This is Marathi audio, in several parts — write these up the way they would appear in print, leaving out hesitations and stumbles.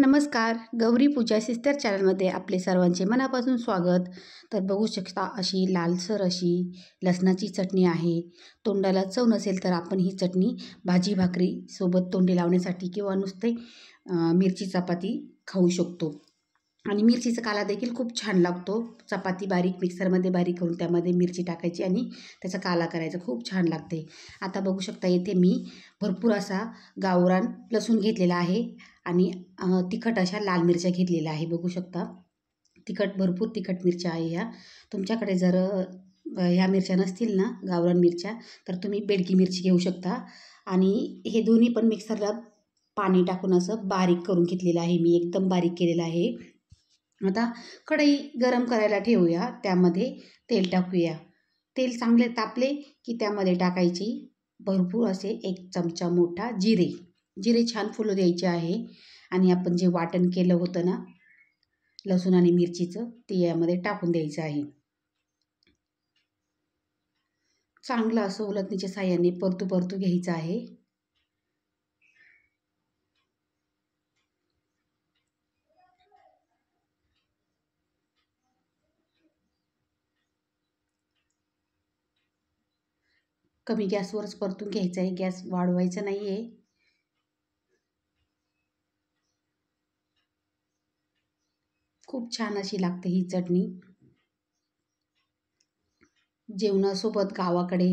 नमस्कार. गौरी पूजा सिस्टर चॅनलमध्ये आपले सर्वांचे मनापासून स्वागत. तर बघू शकता अशी लालसर अशी लसणाची चटणी आहे. तोंडाला चव नसेल तर आपण ही चटणी भाजी भाकरी सोबत तोंडी लावण्यासाठी किंवा नुसते मिरची चपाती खाऊ शकतो. आणि मिरचीचा काला देखील खूप छान लागतो. चपाती बारीक मिक्सरमध्ये बारीक करून त्यामध्ये मिरची टाकायची आणि त्याचा काला करायचा, खूप छान लागते. आता बघू शकता इथे मी भरपूर असा गावरान लसूण घेतलेला आहे आणि तिखट अशा लाल मिरच्या घेतलेल्या आहे. बघू शकता भरपूर तिखट मिरच्या आहे ह्या. तुमच्याकडे जर ह्या मिरच्या नसतील ना गावरान मिरच्या, तर तुम्ही बेडकी मिरची घेऊ शकता. आणि हे दोन्ही पण मिक्सरला पाणी टाकून असं बारीक करून घेतलेलं आहे मी, एकदम बारीक केलेलं आहे. आता कढई गरम करायला ठेवूया, त्यामध्ये तेल टाकूया. तेल चांगले तापले की त्यामध्ये टाकायची भरपूर असे 1 चमचा मोठा जिरे छान फुलू द्यायचे आहे. आणि आपण जे वाटण केलं होतं ना लसूण आणि मिरचीचं, ते यामध्ये टाकून द्यायचं आहे. चांगलं असं उलटणीच्या साहाय्याने परतू घ्यायचं आहे. कमी गॅसवरच परतून घ्यायचं आहे, गॅस वाढवायचा नाही आहे. खूप छान अशी लागते ही चटणी. जेवणासोबत गावाकडे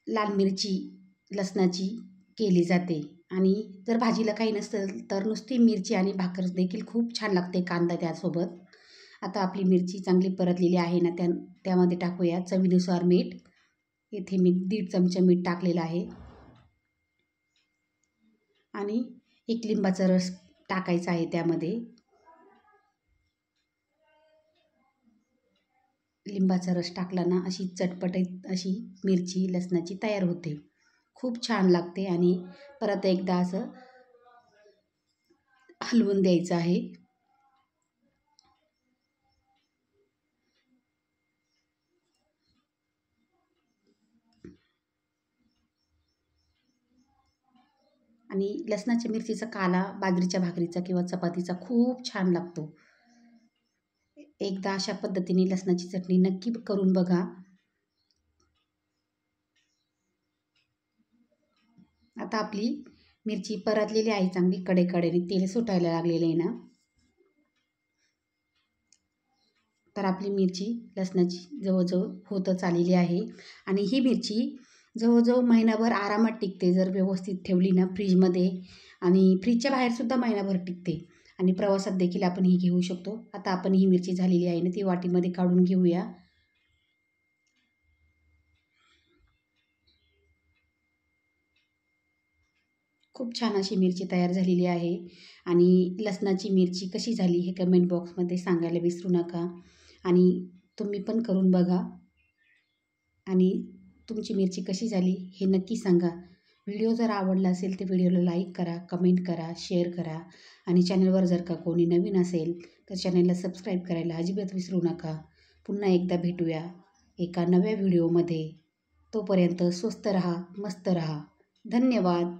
लाल मिरची लसणाची केली जाते. आणि जर भाजीला काही नसेल तर नुसती मिरची आणि भाकर देखील खूप छान लागते, कांदा त्यासोबत. आता आपली मिरची चांगली परतलेली आहे ना, त्यामध्ये टाकूया चवीनुसार मीठ. इथे मी 1.5 चमचा मीठ टाकलेलं आहे. आणि 1 लिंबाचा रस टाकायचा आहे त्यामध्ये. लिंबाचा रस टाकला ना अशी चटपटीत अशी मिरची लसणाची तयार होते, खूप छान लागते. आणि परत एकदा असं हलवून द्यायचं आहे. आणि लसणाच्या मिरचीचा काला बाजरीच्या भाकरीचा किंवा चपातीचा खूप छान लागतो. एकदा अशा पद्धतीने लसणाची चटणी नक्की करून बघा. आता आपली मिरची परतलेली आहे चांगली, कडेकडेने तेल सुटायला लागलेलं आहे ना. तर आपली मिरची लसणाची जवळजवळ होतच आलेली आहे. आणि ही मिरची जवळजवळ महिनाभर आरामात टिकते जर व्यवस्थित ठेवली ना फ्रीजमध्ये. आणि फ्रीजच्या बाहेरसुद्धा महिनाभर टिकते. आणि प्रवासात देखील आपण ही घेऊ शकतो. आता आपण ही मिरची झालेली आहे ना ती वाटीमध्ये काढून घेऊया. खूप छान अशी मिरची तयार झालेली आहे. आणि लसणाची मिरची कशी झाली हे कमेंट बॉक्समध्ये सांगायला विसरू नका. आणि तुम्ही पण करून बघा आणि तुमची मिरची कशी झाली हे नक्की सांगा. व्हिडिओ जर आवडला असेल तर व्हिडिओला लाईक करा, कमेंट करा, शेअर करा. आणि चॅनलवर जर का कोणी नवीन असेल तर चॅनलला सबस्क्राईब करायला अजिबात विसरू नका. पुन्हा एकदा भेटूया एका नव्या व्हिडिओमध्ये. तोपर्यंत स्वस्त रहा, मस्त रहा. धन्यवाद.